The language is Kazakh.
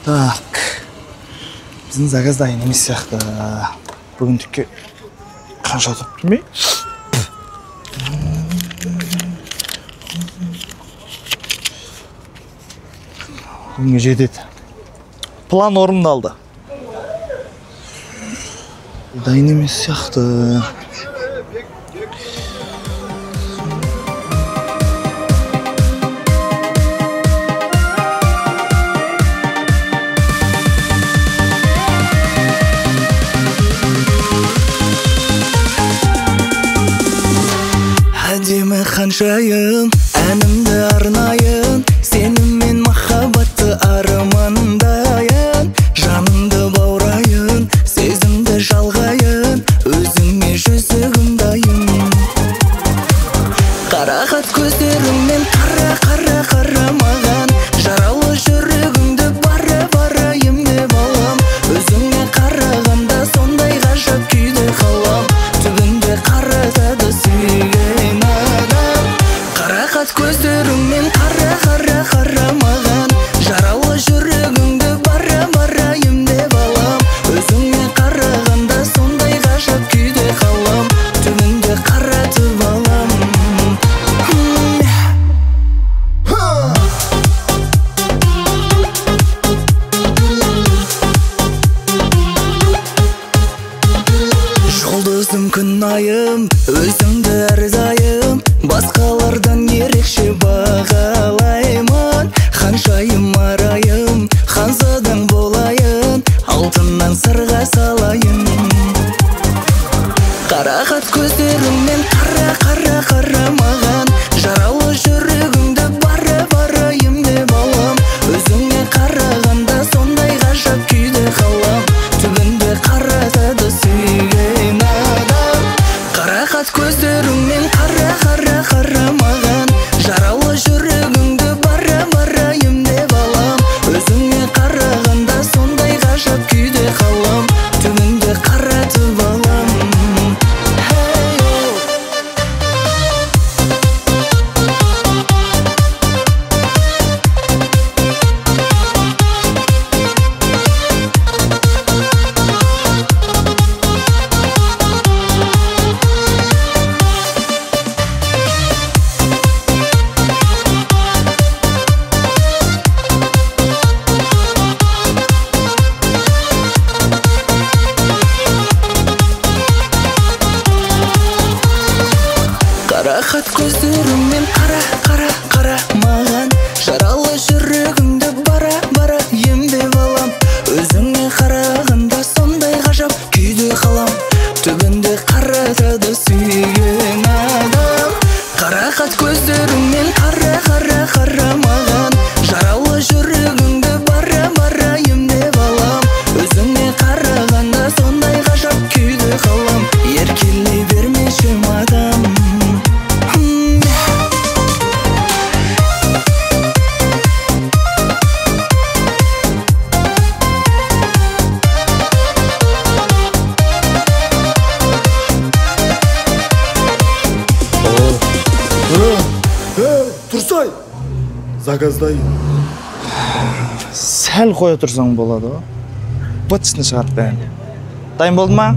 Так. Біздің заказ дайын емес сияқты. Бүгіндікке қанша отып білмей. Бүгінге жетеді. План орындалды. Дайын емес сияқты. Әдемі ханшайым, әнімді арнайын, сеніммен махаббатты армандайын, жанымды баурайын, сезімді жалғайын, өзіңе жүзігім дайын. Қарақат көздеріңмен қара маған, жаралы жүрегіңді бара емдеп алам, өзіңе қарағанда сондай ғажап күйде қалам, түбінде қаратады сүйген адам. Қарақат көздеріңмен қара маған, жаралы жүрегіңді бара емдеп алам, өзіңе қарағанда сондай ғажап күйде қалам, түбінде қаратып алам. Жұлдызым күн айым, өзіңді әрдайым, басқалардан ерекше бағалаймын. Ханшайым арайым, ханзадаң болайын, алтыннан сырға салайын. Қарақат көздеріңмен қара маған, жаралы жүрегіңді бара емдеп алам, өзіңе қарағанда сондай ғажап күйде қалам, түбінде қаратады сүйген адам. Қарақат көздеріңмен қара маған, жаралы жүрегіңді бара емдеп алам, өзіңе қарағанда сондай ғажап күйде қалам, түбінде қаратып алам. Қарақат көздеріңмен қара маған, жаралы жүрегіңді бара емдеп алам, өзіңе қарағанда сондай ғажап күйде қалам, түбінде қаратады сүйген адам. Қарақат көздеріңмен қара маған, жаралы жүрегіңді бара емдеп алам, өзіңе қарағанда сондай ғажап күйде қалам, еркелей бермеші мадам. Тұрсай! Заказ дайын. Сәл қоя тұрсаң болады. Бытысыны шығарып бәрін. Дайын болды ма?